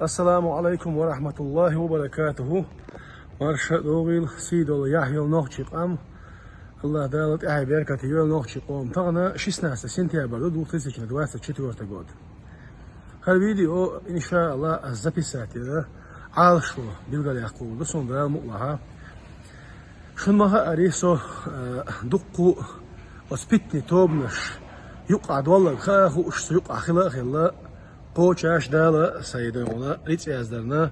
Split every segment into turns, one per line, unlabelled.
Assalamu alaikum wa rahmatullahi wa barakatuhu. Marşa doğil sidol yahyol nohçiqam. Allah dalat ahi berkati yol nohçiqom. Tağna 16 сентября 2024 год. Her video inşallah записать alşu bilgalayaq quldu sonra mullaha. Şunmaha ariso duqqu ospitni tobnash yuqad wallah khahu ushsu yuqa khila قوتش دالا سيدنا ريت يازدرنا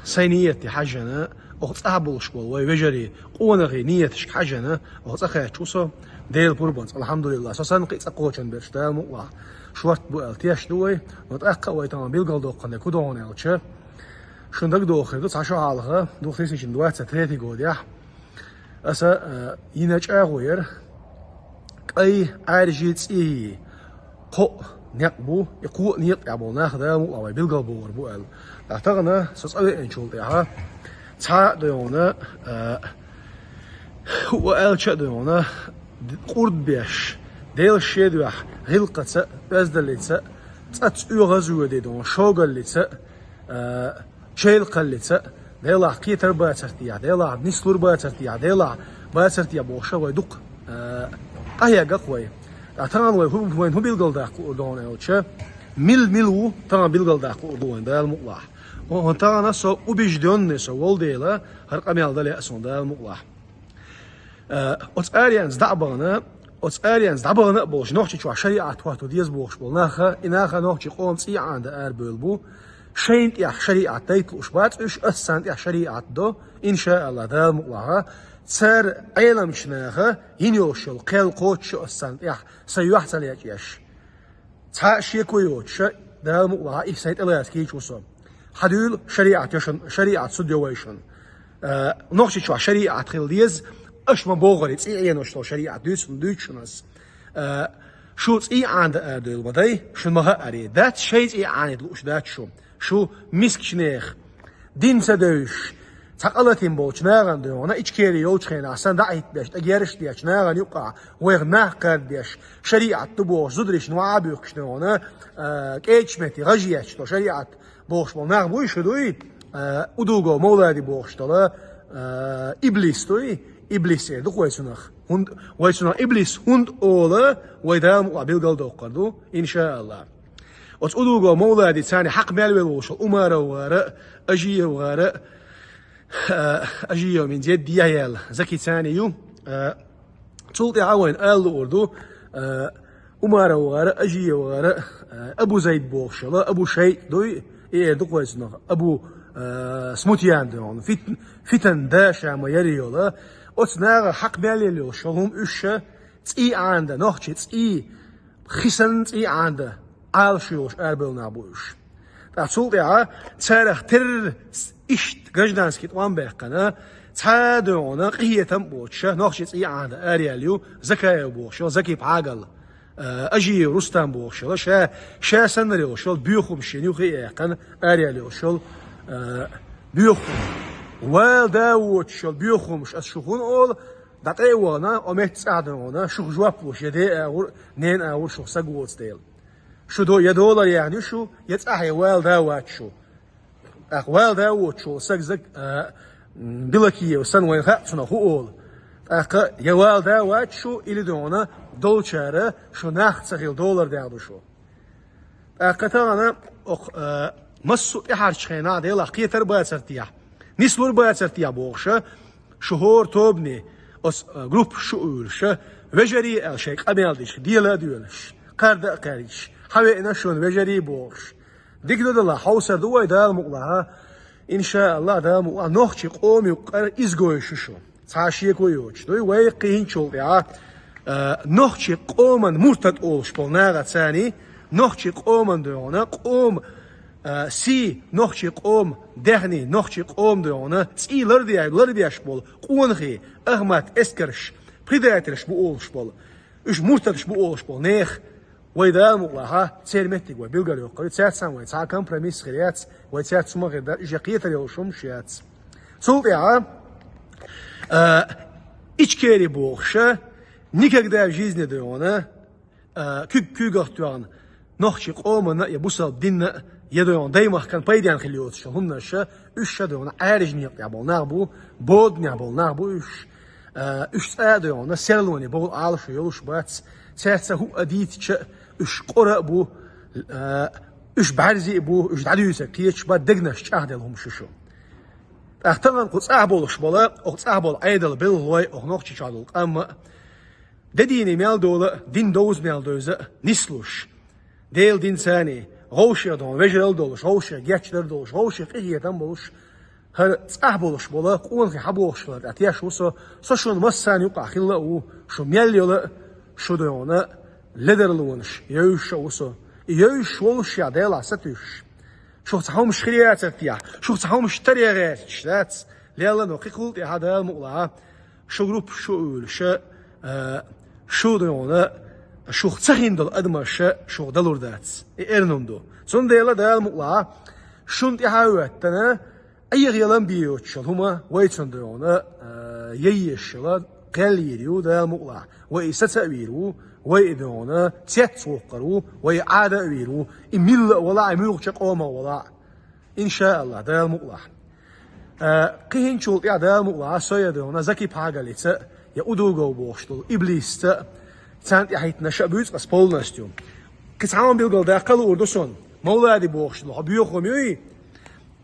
سينيتي حاجنا وتصعبوش والله وجري قونا غي نيتش حاجنا وتصخي تشوسو ديل بوربونس الحمد لله اساسا قيت قوتشن برشتام والله شوات بو التياش دوي وتاقا ويتام بيلغال دوقنا كودون الچ شوندق دوخي دو تاشو حالغا دوخيسين دوات تريتي غوديا اسا ينچاغوير اي ارجيتي قو نقبو يقو نيق يابونا خدامو او بيلغال بور بو ال تاغنا سصوي انشولتها تا دونا هو ال چدونا قرد بيش ديل شيدوح غلقت بزدليت تات يغزو ديدون شوغليت شيل قليت ديلا قيتر باترتيا ديلا نسلور باترتيا ديلا باترتيا بوشا ويدق قهيا قوي تمام وين هو بيلغال داق قردون الچ ميلو تمام بيلغال داق قردون دال مقلا وهنتانا سو وبيجدون نسو ولديلا هرقميال دال اسون دال مقلا اوتاريانز دابانا بوش نوخچ چوا شريعه تواتو ديز بوش بولناخه اناخه نوخچ قومصي عند اربلبو شينت يا شريعه تيتلوش بات اش اسنت يا شريعه دو ان شاء الله دال مقلا سر ايلم شناخه ينيوشل قل قوتش اسنت يا سيوح سلياش تا شيكويوتش دال مقلا ايسيت الياس كيچوسو حدول شريعه سوديويشن نوخچ چوا شريعه خيلديز اش ما بوغري تيينوشلو شريعه دوتشنس شو تي عند ادل بداي شو ما اري ذات شيء عند لوش ذات شو مسكشنيخ دين سدوش تقلتين بوش ناغن دونا اچكيري يوچخين اصلا دعيت بيش تغيرش ديش ناغن يقع ويغ قد ديش شريعه تبوش زدريش نوابيوكش دونا كيچمتي غجياش تو شريعه بوش بو ناغ بوش دوي ودوغو مولادي بوش تولا ابليس توي ابليس دو كويسنخ هند ويسنا ابليس هند اولا ويدام بيلغال دوقردو ان شاء الله وتقولوا مولادي ثاني حق مالوش اماره وراء اجيه وراء اجيه من جد يال زكي ثاني يوم تلطي عوين ال اردو اماره وراء اجيه وراء ابو زيد بوخشلا ابو شيء دوي ايه دو كويسنخ ابو سموتيان دون فتن داشا ما يريولا وتناغ حق باليلو شهم اش تي عنده نوخ تي خسن تي عنده عالشوش اربلنا بوش تاصول يا تاريخ تر اشت غجدانسكي طوان بقنا تادونا قيتم بوش نوخ تي عنده ارياليو زكايا بوش زكي بعقل اجي رستم بوش شا سنريو شول بيوخم شنيو خيقن ارياليو شول بيوخم والداوت شول بيوخمش الشخون اول دقيقنا امت ساعدنا شو جواب وش يدي اور نين اور شو سقوت ستيل شو دو $1 يعني شو يتصحي والداوت شو والداوت شو سقزق بلكيه وسن وين خاصنا هو اول يا والداوت شو اللي دونا دولشاره شو ناخذ $1 داو شو قطعنا مسو احرش خينا دي لاقيه تربيه سرتيح نسلور باید سرتیا بوخشه شهور توبني اس جروب شؤورش وجري الشيء قبل ديش ديلا ديولش قرد قريش حوينا شون وجري بوخش ديك دلا حوسه دوي دال مقلها ان شاء الله دال مقلا نوخشي قومي وقر ازغويش شو تاشي كويوش دوي وي قين شول يا نوخشي قومن مرتد اولش بولناغا ثاني نوخشي قومن دونا قوم سي نوخشي قوم دهني نوخشي قوم دونا سي لردياش بول قونخي احمد اسكرش بريداترش بو اولش بول اش مرتدش بو اولش بول نيخ ويدا مقلها تسيرمتك وبيلغال يوقع تساتسان ويتسا كمبرميس خريات ويتسات سما غير دا اجاقيتر يوشم شيات سولطيا içkeri boğuşa nikak da жизни دونا كوغورتوان نخشي قومنا يبوسل ديننا يدون دايما كان بايديان خليوت شهمنا شا اش دون عارج نيق يابول نابو بود نابول نابو اش سادون سيرلوني بول عالش يلوش باتس ساتسا هو اديت ش اش قرا بو اش بعرزي بو اش دعيوسا كيتش با دغنش چاهدلهم ششو احتمال قص اعبولش بلا قص اعبول ايدل بيل هوي اغنوخ چادل اما دديني ميل دولا دين دوز ميل دوزا نسلوش ديل دين ثاني غوشي دون وجرل دولش غوشي جاتشلر دولش غوشي قيتم بولش هر اعبولش بلا قون في حبوشلر اتياش وسو سوشون مسان يقع خلا و شو ميل يلا شو دونا لدرلونش يوش وسو يوش ولش يا ديلا ستوش شو تصحهم شخريات تيا شو تصحهم اشتريات شلات ليلا نو قيقول يا هذا المقلا شو جروب شو شو دونا شو تصحين دل ادمش شو دلور دات ارنوندو سون ديلا دال المقلا شون تهاوتنا اي غيلان بيوتش هما ويتون دونا ييشلا قال يريو دال المقلا ويستأويرو ويدونا تيتسوقرو ويعاد ويرو إميل ولا إميل قوما ولا إن شاء الله ده المقلع قهين شول يا ده المقلع سيدونا زكي باغاليتا يا أدوغو بوشتل إبليس تانت يحيط نشأبوت أسبول نستيوم كتعاون بيلغل ده قلو أردوسون مولادي بوشتل حبيوخم يوي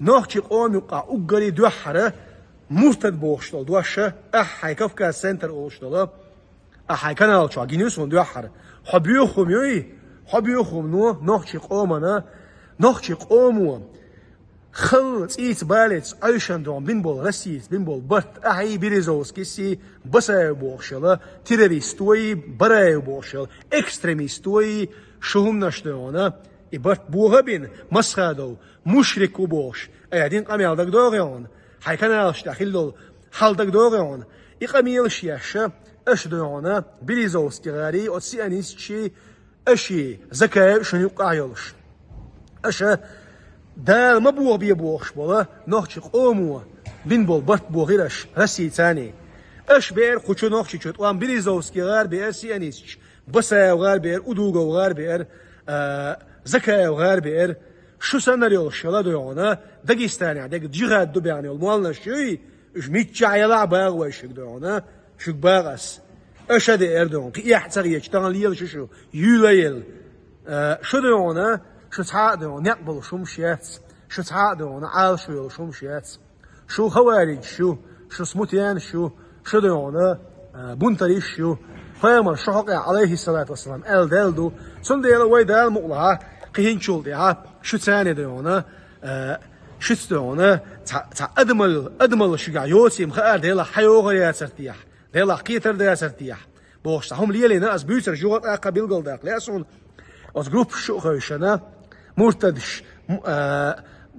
نوخشي قوم يقع أقري دوحرة مرتد بوشتل دوشة أحي كفكا سنتر أوشتل أحي كانال شو جينيوس من دوحر حبيوخم يوي حبيوخم نو نخشي قومنا نخشي قومو خلت إيت بالت عيشان دوم بنبول رسيت بنبول برت أحي بيريزوس كيسي بسايو بوخشلا تيروريستوي برايو بوخشل إكستريميستوي شوهم نشتونا إبرت بوها بين مسخادو مشرك وبوش أيادين قميال دك دوغيون حي كانال شتاخيل دول حال دك دوغيون إقاميل شياشا اش دونا بليزوس كغاري او سيانيسشي اشي زكاة شنو يقع يلش اشا دال مبوغ بيبوغش بولا نوخشي قومو بنبول برت بوغيرش رسي تاني اش بير خوشو نوخشي چوت وان بليزوس كغار بير سيانيسش بسا وغار بير ادوغو وغار بير زكاة وغار بير شو سنريو شلا دونا داغستاني داغ جيغاد دو بياني الموالنا شوي اش ميتشا يلا باغ وشك دونا شو باغس أشد أردون كي يحتري يشتغل ليل شو يوليل شو دونا شو تعادون يقبل شو مشيت شو تعادون عال شو شو مشيت شو خوارج شو سموتيان شو دونا بنتري شو فيما شحق عليه الصلاة والسلام ال دلدو سن ديلا وي دال مقلها قهين شول ديها شو ثاني دونا شو دونا تا أدمل شجع يوتي مخار ديلا حيوغ يا سرتيح ديلا قيتر ديا سرتيح بوش هم ليلي ناس بيوتر جوات قبيل قلداق لأسون از جروب شو خوشنا مرتدش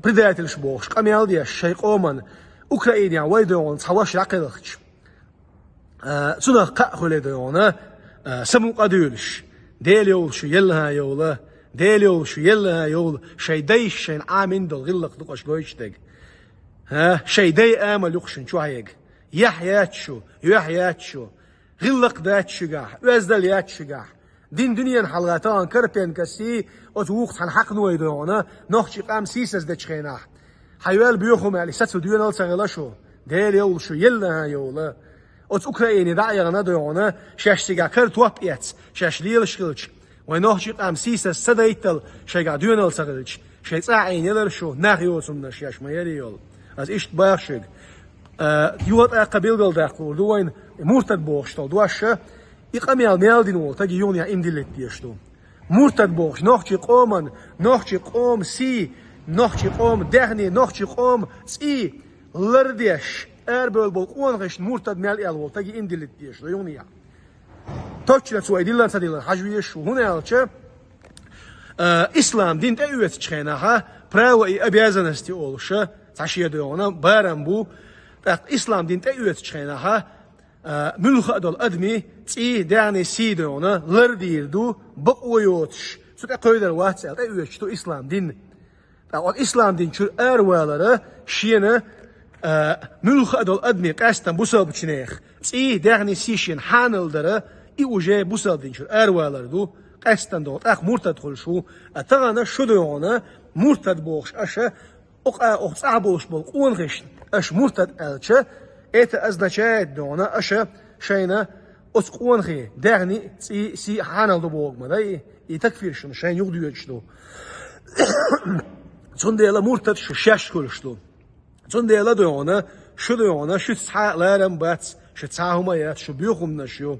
بداية الشبوش قميال ديا الشيء قومن أوكرانيا ويدون تحواش عقلخش سنة قاخل ديونا سمو قدولش ديل شو يلها يولا ديل شو يلها يول شي ديش شين عامين دل غلق دقش قويشتك شي دي آمل يخشن شو هيك يحياتشو غلق داتشو قاح وازدل ياتشو قاح دين دنيا حلغاتان كربين كسي وتوقت حنحق نويدونا نوخشي قام سيسز داتشخيناح حيوال بيوخو مالي ستو ديون السغلاشو ديل يول شو يلها يولا اوت اوكرايني داعي غنادونا شاشتيغا كرت وابيت شاش ليل شخلش ونوخشي قام سيسز سدايتل شيغا ديون السغلش شي صاعين يلرشو ناخيوسم نشاش ما يريول از اشت باشق يوات قبيل قلداق دوين مرتد بوشتل دواشا يقاميال ميالدين تاجي يونيا امدلت ديشتو مرتد بوش نوخشي قومن نوخشي قوم سي نوخشي قوم دهني نوخشي قوم سي لرديش اربل بول قونغش مرتد ميال الول تاجي امدلت ديشتو يونيا توچلا سو ايديلان ساديلان حجويش هنا الچه اسلام دين تاويت چخيناها براو اي обязанности олша تاشيدونا بارم بو إسلام دين تأويت شخيناها ملخ أدل أدمي تي دعني سيدونا لردير دو بقويوتش سوت أقويدر واتسال تأويت شتو إسلام دين إسلام دين شو أروالره شينا ملخ أدل أدمي قاستن بوسال بچنيخ تي دعني سيشين حانل دره إي وجه بوسال دين شو أروالره دو قستن دوت أخ مرتد خل شو أتغنا شو دونا مرتد بوش أشة أق صعبوش بالقون غش أش مرتد ألشة إت أزدشات دونا أشة شينا أسقون غي دعني سي حانل دو بوغ مداي يتكفير شن شين يغدو يجدو صنديلا مرتد شش كلشتو صنديلا دونا شو دونا شو سحاق لارم بات شو تساهما يات شو بيوخم نشيو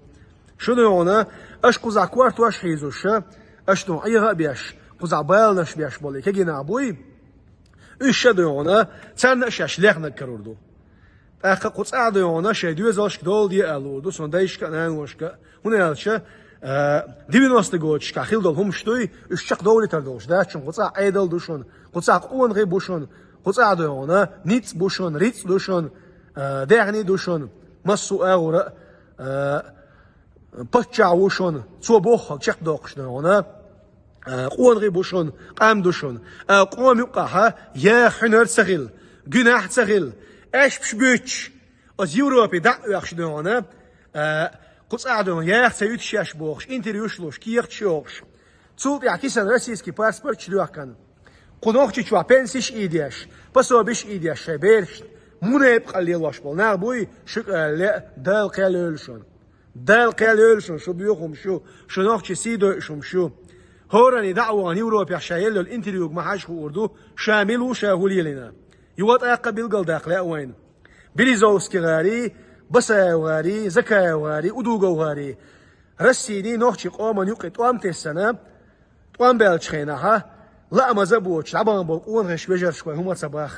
شو دونا اش قزع كوارتو اش حيزوش اش نوع ايغا بيش قزع بالنش بيش بولي كينا ابوي اش دونا تن اش لغنا كروردو اخا قزع دونا شي دوزاش دول دي الوردو صندايش كان وشكا هنا الشا 90 годчика хилдол хумштуй ушчак довлитар долш дачун قزع ايدل دوشون قزع قون غي بوشون قزع دونا نيت بوشون ريت دوشون دغني دوشون مسو اغورا بچاوشون صو بوخ چق دوقش دونا قون غي بوشون قام دوشون قوم يقها يا حنر سغيل جناح سغيل اش بشبوش از يوروبي دا يخش دونا قزع دونا يا سيوت شاش بوخش انتريوشلوش كيخ تشوخش صوت يعكسن روسيسكي паспорт чдуакан قنوخچي چوا пенсиш идеш пособиш идеш шеберш مونيب قليل واش بول نعبوي شك لا دال قالولشون دال قالولشون شو بيوخم شو نوخچي سيدو شو هوراني دعوة يوروبيا شايل الانتريو ما حاش خوردو شامل وشاهولي لنا يوات اقبل قل داخل وين بليزوسكي غاري بسا غاري زكا غاري ودوغو غاري رسيني نوخچي قوم يقي طوام تسنه طوام بالچخينها لا ما زبوش عبان بقون غش بجر شوي هما صباح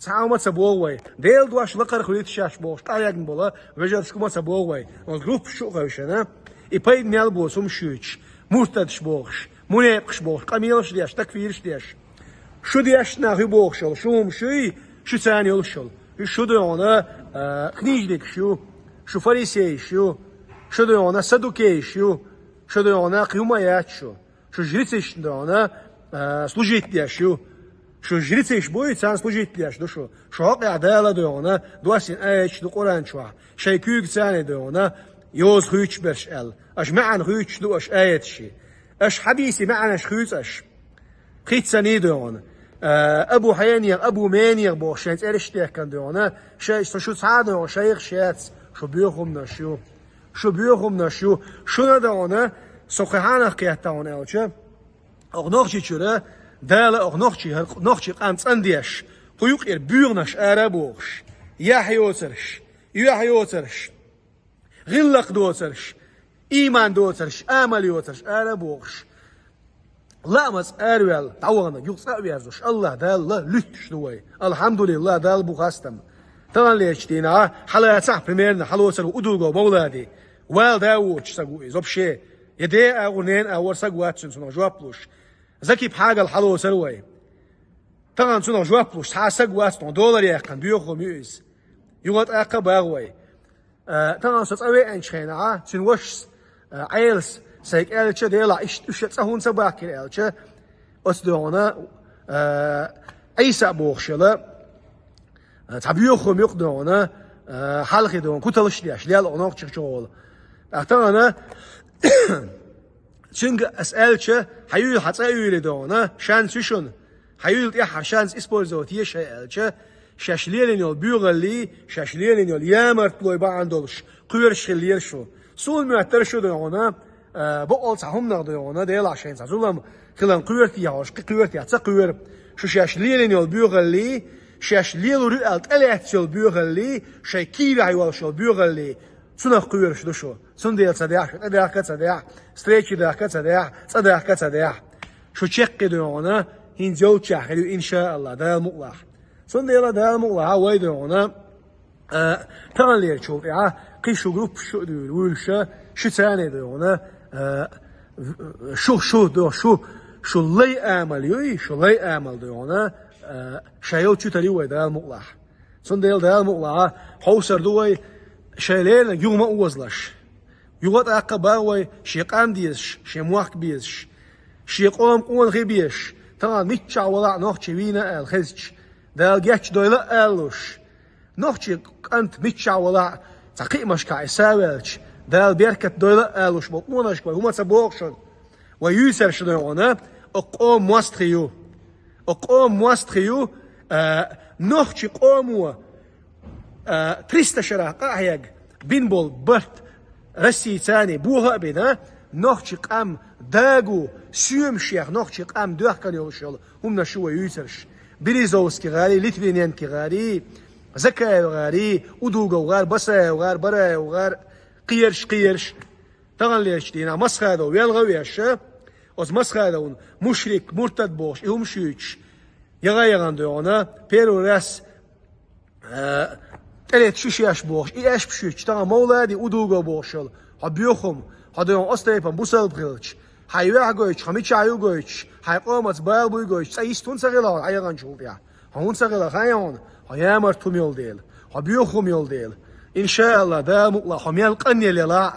تعاومت سبووي ديل دواش لقر خليت شاش بوش طايق بولا بجر شكما سبووي الجروب شو غوشنا يبايد ميال بوسوم شوش مرتدش بوش منيبش بوش قميلش دياش تكفيرش دياش شو دياش ناهي بوخشل شوم شوي شو ثاني يلشل شو دونا كنيجدك شو فريسي شو دونا سدوكي شو دونا قيوميات شو جريتش دونا служить дяшу شو جريتش بوي تان служить دяش دوشو شو قاعده دونا دواسين ايش دو قران شوا شيكوك ثاني دونا يوز خويش برش ال اش معن خويش دو اش ايت شي اش حديثي معن اش خويش اش خيت ثاني دونا ابو حياني ابو ماني بوشنت ارشتيك كان دونا شي شو صادو شيخ شات شو بيوخم نشو شو دونا سوخهانه قياتون الچه اغنوخچي چوره دال اغنوخچي قانص انديش قيوق بيورنش ارابوش يا حيوترش غلق دوترش ايمان دوترش امل يوترش ارابوش لا مس ارول تعوغنا يقصا بيازوش الله دال لا لتش دوي الحمد لله دال بوخاستم تان ليشتينا حلاصح بمرنا حلوسر ودوغو مولادي وال داوش سغوي زوبشي يدي اغنين اور سغواتشن سنو جوابلوش زكي بحاجه الحلو سروي طبعا سنو جوابلوش سغواتشن دولار يقن بيوخو ميز يوت اقباوي طبعا ستصوي انشينا سنوش عيلس سيك الچ ديلا اش تصهون سباكي الچ اسدونا ايسا بوخشلا تبيوخو ميقدونا حلقي دون كوتلش دياش ليال اونوق تشول احتمانا çünkü es'elçe hayul hatsayul doona şansüşün hayul ya şans использовать şey elçe şaşliyen yol büyüğeli şaşliyen yol yamart loy bandolş qüver şiliyer şu sul müatter şu doona bu olsahum nağdı doona değil aşağı zazulam kılan qüverti yağış qüverti yatsa qüver şu şaşliyen yol büyüğeli şaşliyen rüalt elçel büyüğeli şey kivi hayval şu büyüğeli سنخ قويرش دوشو سنديل صديح صديح ستريتش صديح شو تشق دونا هين جو تشاخلو ان شاء الله دال مقلح سنديل دال مقلح هاوي دونا تان لير شوف يا قيشو جروب شو دول ويلشا شو ثاني دونا شو لي امل يوي شو لي امل دونا شايو تشتري دال مقلح سنديل دال مقلح حوسر دوي شايلين يوم اوزلاش يوغت اقباوي شيقام ديش شيمواق بيش شيقوم قون غيبيش طبعا ميتشا ولا نوخشي وينا الخزج دال جاتش دويلا الوش نوخشي انت ميتشا ولا تقي مشكا يساويلش دال بيركت دويلا الوش بطمونش كوي هما تبوخشون ويوسر شنو أنا أقوم مستخيو أقوم مستخيو نخشي قوموا 300 شراقة هيك بينبول برت رسي ثاني بوها بنا نخشي قام داغو سيوم شيخ نخشي قام دوخ كان يوشل هم نشوا يوسرش بريزوسكي غاري ليتفينيان كي غاري زكايا غاري ودوغا وغار بسا وغار برا وغار قيرش طبعا ليش دينا مسخادو ويلغويش از مسخادون مشرك مرتد بوش يوم شيوش يغايغان دونا بيرو راس تلت شيش بوش ايش بشيوش طبعا مولادي ودوغا بوشل هبيوخم هادون استيبان بوسل بريلش هايوه غويش خميچ هايو غويش هايقومت بايل بوي غويش سايستون سغلا هايغان شوفيا هون سغلا هايون هيامر توميول ديل هبيوخم يول ديل ان شاء الله دا مقلا هميل قني لا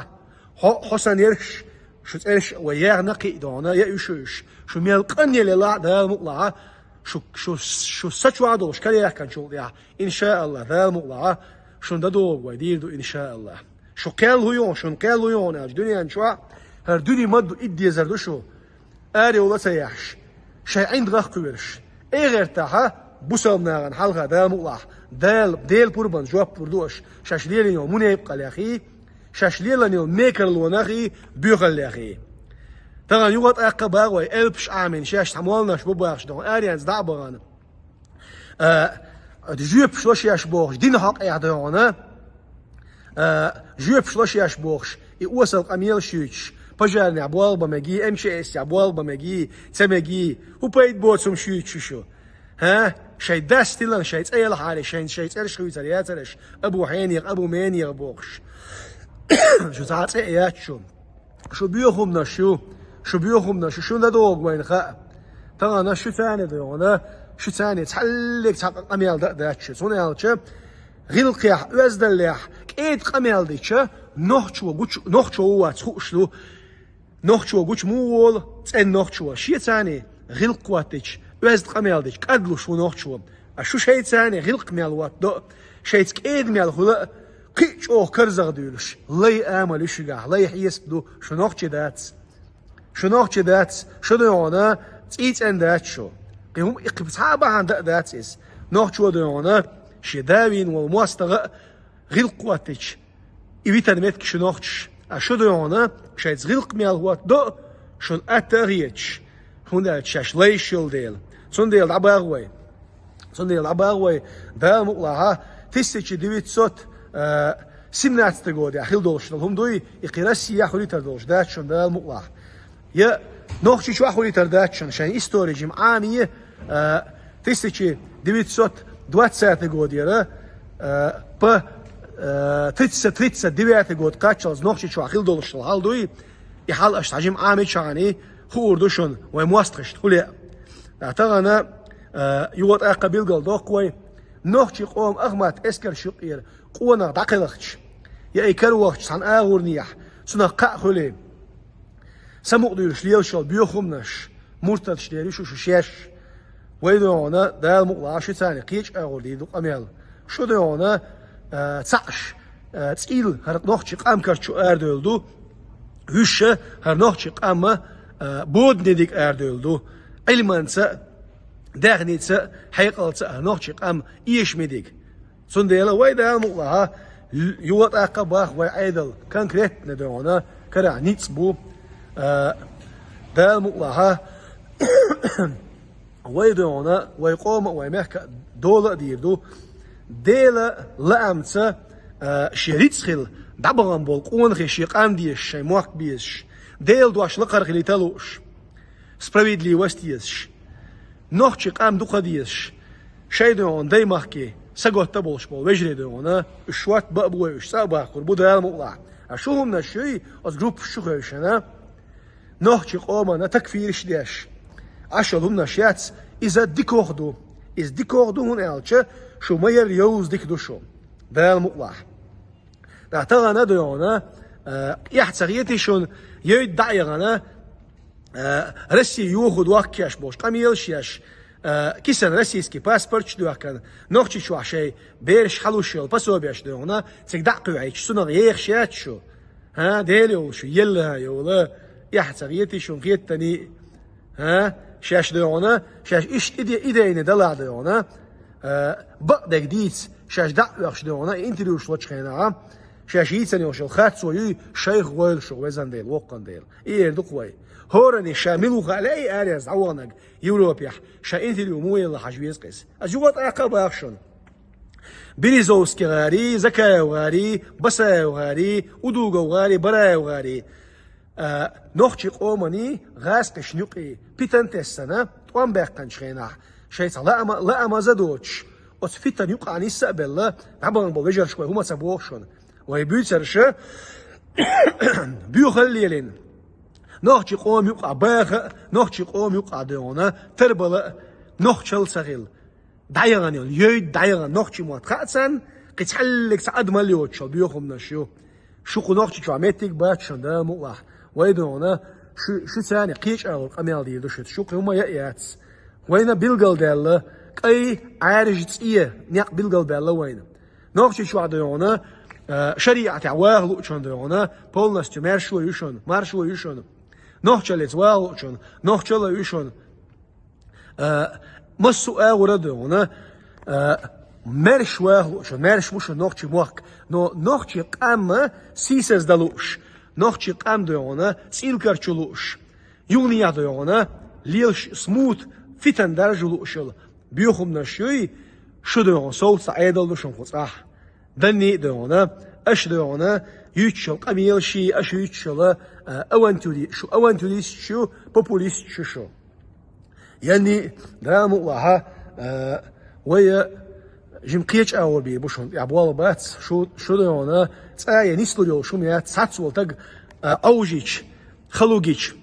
حسن يرش شو تقرش وياه نقي دونا يأيشوش شو ميل قني لا دا مقلا شو سچوا دوش كلي كان شو يا ان شاء الله دا مقلا شو ندو ويدير دو ان شاء الله شو كال هيون شو كال هيون الدنيا نشوا هر دنيا مدو ادي زردو شو اري ولا سياحش شي عند غخ كبرش اي غير تاها بوسل ناغن حلقه دا مقلا ديل بوربان جواب بردوش شاشليل يوم من يبقى لاخي شاشليل يوم ميكر لوناخي بيغل لاخي طبعا يوغط اقبا وي البش عامين شاش تمولناش بباخش دون اريانز دعبغان جوب شلوش ياش بوخش دين حق اعدانا جوب شلوش ياش بوخش يوصل قميل شيوش بجارني ابوال بمجي امشي اس ابوال بمجي تمجي وبيت بوتسم شيوش شو ها شي داستيلن شي تسيل حالي شي تسيل شوي ترياترش ابو حينيق ابو مانيق بوخش شو ساعات ايات شو بيوخم شو بيوخم شو ندوق وين خا طبعا انا شو ثاني دونا شو ثاني تحلك تحقق قميل داتش سوني هالش غلقيح وزدليح كيد قميل ديتش نوخشو هو تخوشلو نوخشو غوش مول تن نوخشو شي ثاني غلق واتش وزد قميل ديتش قدلو شو نوخشو شو شي ثاني غلق ميل وات دو شي تكيد ميل خلا قيش او كرزغ ديلش لي امل شغا لي حيسدو شو نوخشي دات شو دونا تيت ان دات شو قيهم اقبتابا عن دات اس نوخشو دونا شداوين والمواستغ غلق واتش إبيتان متك شو نوخش شو دونا شايت غلق ميل وات دو شو الاتريتش هون دات شاش ليشل ديل سون ديل عباغوي دا مقلها 1917 года ахил долшнал هم دوي иқираси я хулитар долш датшон да муqlah я нохчи чва хулитар датшон шан история عامية 1920 года по 39 год качал нохчи чва ахил долшнал хал دوي يحال اشتاجم عامي شاني خوردوشون ومواستخش خلي اعتقنا يوت اقبل قال دوقوي نوخشي قوم اغمات اسكر شقير قونا دقلخش يا ايكر وقت سان اغورنيح سنا قخلي سمق ديرش ليوشل بيوخمنش مرتدش ديري شو شيش ويدونا دال مقلاش ثاني قيش اغوردي دو اميل شو دونا تعش تسيل هر نوخشي قام كرشو اردولدو هش هر نوخشي قام بود نديك اردولدو علمانسا داغنيتسا حيقلتسا نوخشي قام ايش مديك سنديلا ويدا مقلها يوت اقباخ ويعيدل كونكريت ندونا كرا نيتسبو دال مقلها ويدونا ويقوم ويمحك دولة ديردو ديلا لامتسا شريتسخيل دبغان بول قون خيشي قام ديش شي موك بيش ديل دواش لقر خلي تلوش справедливость есть. نوخشي قام دوخا ديش شي دون داي مخكي سقوت تبولش بول وجري دونا شوات بابوي سابا قربو دال مقلع اشوهم نشي از جروب شوخيشنا نوخشي قوما تكفيرش ديش اشلهم نشيات اذا ديكوردو از ديكوردو هون الچ شو ماير يوز ديك دوشو دال مقلع دا تغنا دونا يحتسغيتي شون يدعيغنا Россия юхуд ваккеш бош камилшеш кисен российский паспорт чдуакан нохчи чуашей берш халушел пособиаш доона цегда куайч сунар ехшат шу ها ديلو شو يلا يولا يحتغيتي شنقيتني ها شاش ديونا شاش إيش إيدينا دلع ديونا بقدك ديت شاش دعوش ديونا انت ليش وجهنا شاش يتني وش الخات سوي شيخ ويل شو وزن ديل وقن ديل إيه دقوي هورني شاملو غالي أريز عوانك يوروبيا شا انت اليوموي اللي حجويز قيس أجوات عقب أخشن بيريزوسكي غاري زكايا وغاري بسايا وغاري ودوغا وغاري برايا وغاري نوخشي قومني غاسق شنوقي بيتن تسنا طوان باقن شخينا شيء لا ما زادوش وتفيتن يقع عن السقبل عبان بوجر شوي هما سبوخشون ويبيترش بيخليلين نوخشي قوم يقع باغ نوخشي قوم يقع ديونا تربلا نوخشل سغيل دايغان يود دايغان نوخشي موات خاتسن قتحلك سعد مليوت شو بيوخم نشيو شو نوخشي شوامتك باتشن دا مقلح ويدونا شو ثاني قيش أول قميل دي دوشت شو هما يأيات وين بيلقل دالله أي عارج تسئية نيق بيلقل دالله وين نوخشي شو عديونا شريعة عواه لوشن ديونا بولنس تمارشو يوشن مارشو يوشن نوخشي لتواه لوشن نوخشي ليوشن مسو أغورا ديونا مرش واه لوشن مرش مش نوخشي موك نوخشي قام سيسز دلوش نوخشي قام ديونا سيلكر چلوش يونيا ديونا ليلش سموت فيتن درجلوشل بيوخم نشوي شو ديونا صوت سعيدل دوشن خصاح دني ديونا اش ديونا يوتشل قميل شي اش يوتشل اوانتولي شو بوبوليست شو يعني درام الله ويا جمقيتش أول بي بوشون يعبوال بات شو ديونا تايا نيسلو شو ميات ساتسول تاج أوجيش خلوجيش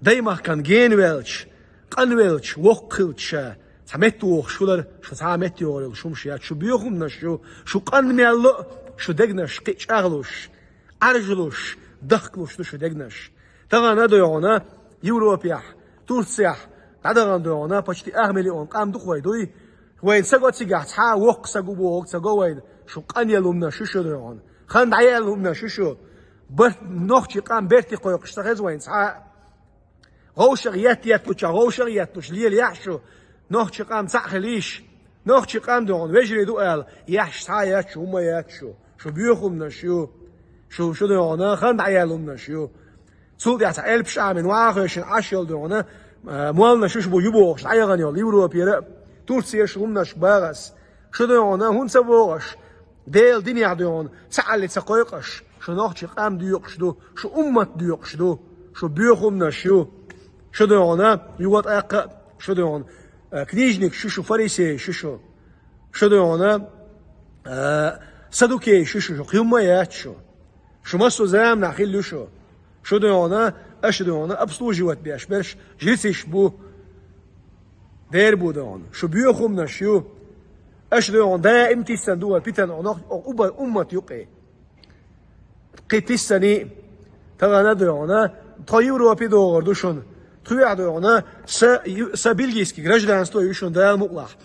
دايما كان جين ويلش قن ويلش وقلش سمتوخ شولر شو سامتيور شو مشيات شو بيوخم نشو شو قن ميالو شو دقنش قيش أغلوش أرجلوش دخلوش شو دقنش تغانا ديونا يوروبيا تورسيا تعدغان ديونا باشتي أغمليون قام دخوي دوي وين سقط سجعت حا وق سقو بوق سقو وين شو قن يلومنا شو ديونا خان دعيا يلومنا شو بر نوخشي قام بيرتي قوي قشتغز وين سا غوشر يتلوش غوشر يتلوش ليل يحشو نوخشي قام تعخليش نوخشي قام دون وجري دوال يحش سا يتشو ما يتشو شو بيوخمنا شو ديونا خان دعيا يلومنا شو سول يعت ألبش عامن واخشن عشيل ديونا موالنا شو بو يبوخش دعيا غنيول يورو بيرا تورسيا شغلنا شباغس شو ديونا هون سبوغش ديل دنيا ديون سعلي تسقيقش شو نوخشي قام ديوقش دو شو أمت ديوقش دو شو بيوخمنا شو ديونا يوات أقا شو ديون كنيجنك شو فريسي شو ديونا صدوكي شو قيمة شو مسو زام ناخيل شو ديونا اش ديونا ابسلو جوات بيش برش جلسيش بو دير بو ديون شو بيوخمنا شو اش ديون دائم تيسن دول بيتن اوبا امت يقي قيتيسني تغانا ديونا طيورو بي دوغردوشون تويع ديونا سابيلجيسكي гражданство يوشون دال مقلح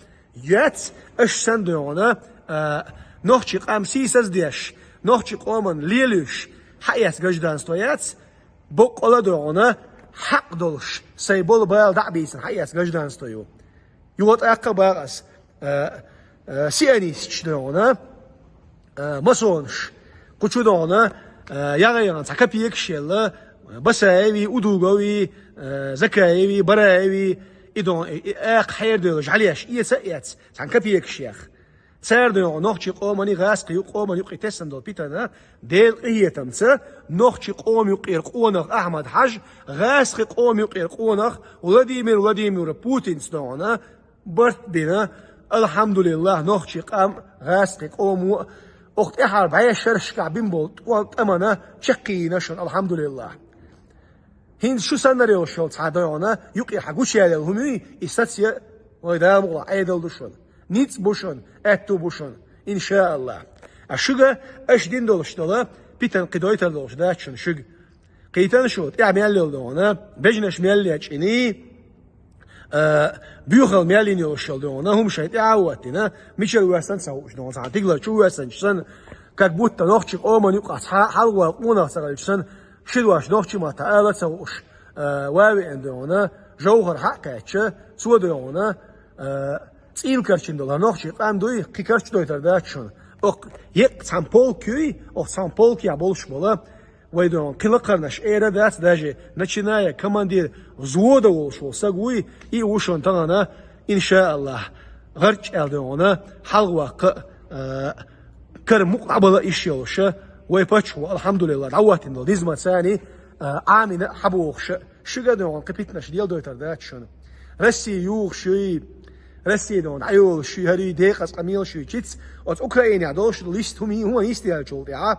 يات اش سن ديونا نوخشي قام سيسز ديش نوخشي قومن ليلوش حيات гражданство يات بقولا ديونا حق دولش سيبول بايل دعبيسن حيات гражданство يوات اقا باغس سيانيس ديونا مسونش قوشو ديونا يغيران سكابيك شيل بسايوي ودوغوي زكايوي برايوي إدون اق حير ديوش علياش إيه سأيات سكابيك شيخ سار ديون نوخشي قومني غاسق يقوم يقي تسن دول بيتنا ديل قيه تمسا نوخشي قوم يقير قونخ أحمد حج غاسق قوم يقير قونخ ولاديمير بوتين سدونا برت بنا الحمد لله نوخشي قام غاسق قوم وقت إحارب عيا شرش كعبين بولت وانت أمانا شقي نشن الحمد لله هين شو سنريو شولت عدايونا يقي حقوش يالي الهمي إستاتيا ويدا مغلا عيدل دوشن نيتس بوشن اتو بوشن إن شاء الله الشجع أشدين دولشتلا بيتن قدويت دولش داشن شج قيتن شوت إعمال للدونا بجنش ميالي أشيني بيوخل ميالين يوشل دونا هم شيء عواتنا مش الواسن سووش دونا ساعة تقدر شو واسن شن كبوت نوخش قوما يقع حلوة قونا سرالشن شدواش نوخشي ما تعالى تسوش واوي عندنا جوهر حقاتش سودونا تسيل كرشين دولا نوخشي قام دوي قيكرش دوي ترداتشون يق سامبول كي او سامبول كي аболш бола ويدون كلا قرنش ايرا دات даже начиная командир взвода волшо сагуи и ушон тана ان شاء الله غرج الدونا حلوق كر مقابله اشيوشه ويباتشو الحمد لله دعوات انه ديزما ثاني عامل حبوخش شغدون قبيتناش ديال دوي ترداتشون رسي يوخ شي رسي دون عيول شي هري دقيقه قميل شي تشيتس от Украины дош лист هو يستيال جول يا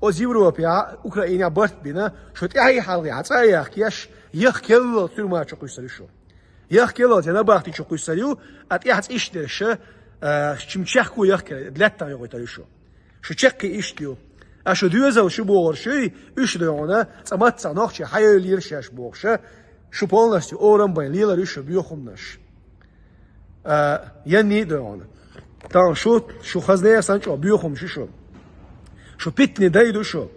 از يوروبيا اوكرانيا برت بينا شو تاعي حالي عطايا كياش يخكل ترما تشقيسريشو يخكل انا باختي تشقيسريو اتيحت اشترش شمشخكو يخكل دلتا يغوتريشو شو تشقي اشتيو اشو دوزل شو بورشي اشدونا صمات نوخشي حيل يرشاش بورشه شو полностью орам бен лила ришо биохумнаш يعني دون تان شو خزنه سانچو بيوخم شو بيتني دايدو شو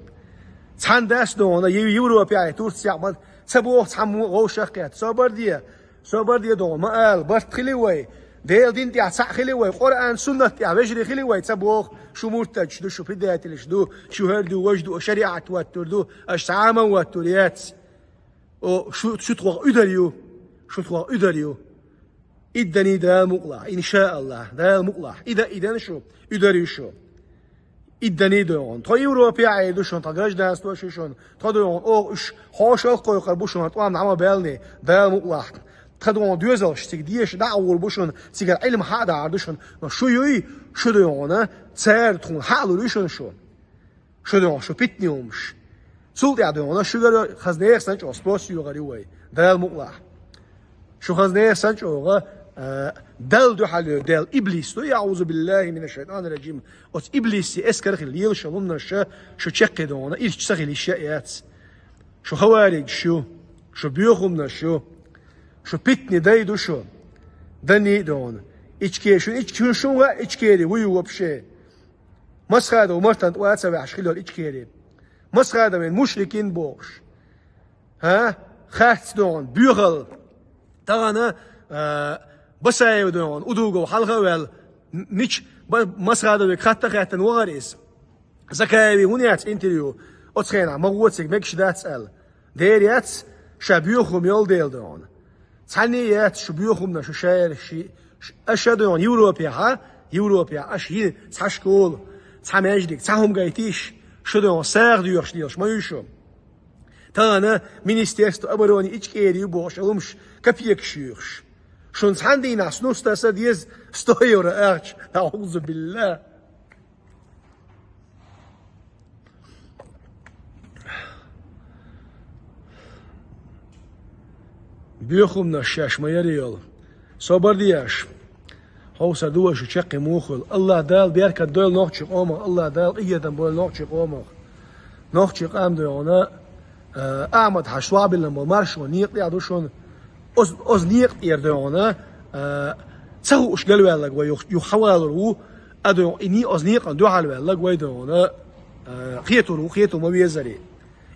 تان داس دون يوروبيا تورسيا ما تبو تحمو غوشقيات صبر دي دون ما ال بس خليوي ديل دين تاع صح خليوي قران سنه تاع بجري خليوي تبو شو مرتج شو بدايه الشدو شو هردو وجدو شريعه وتردو اش تعامل وتريات او شو تروح ادريو إدني دا مقلع إن شاء الله دا مقلع إذا شو إدري شو إدني دون تا أوروبا عيدوشون تا جرج دانس توشون تا دون أو إش هاشل قوي قربوشون طبعا عم بالني دا مقلع تا دون دوزلش تقديش دعور بوشون سيجر علم حدا عردوشون شو يوي شو دون تسير تكون حالوريشون شو دون شو بيتنيومش سولت يعدون شو جر خزنير سنج أسبوس يغريوي دا مقلع شو خزنير سنج أوغا دل دو حلو دل إبليس تو يعوذ بالله من الشيطان الرجيم أت إبليس أسكر الليل شلون شو تشقي دونا إيش تسخي الشيئات شو خوارج شو بيوخمنا شو بيتني دايدو شو دني دون إيش كيري ويو بشي مسخادة ومرتن واتسا بعشقيلو إيش كيري مسخادة من مشركين بوش ها خاص دون بيوغل تانا بس يودون ودوغو حلقة ويل نيش مسخادة بكحتة خاتن وغاريس زكايبي هونيات انتريو أتخينا مغوتك مكش دات سأل ديريات شابيوخم يول ديل دون تانيات شبيوخمنا شو شاير شي أشادون يوروبيا أشي تحشكول تحماجدك تحهم جايتيش شدون ساغ ديوش ديوش ما يشوم تانا مينيستيرستو أبروني إيش كيري بوش ألومش كبيك شيوش شون عندي ناس نوستا ديز ستويور أرش أعوذ بالله بيخمنا الشاش ما يريال صبر دياش هو سدوش وشقي موخل الله دال بيرك الدول نوخشي قومه الله دال إيدا بول نوخشي قومه نوخشي قام ديونا أعمد حشواب لما مارش ونيق يعدوشون از نیق ایردونه سهو اش قالوا لك ويحاولوا ادو اني از نیق دو حال لك ويدونه خيتو ما بيزري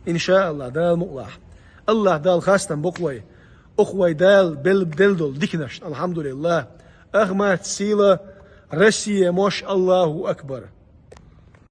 ان شاء الله دال مقلع الله دال خاصة بقوي اخوي دال بلدل ديكنش الحمد لله اغمات سيله رسيه مش الله اكبر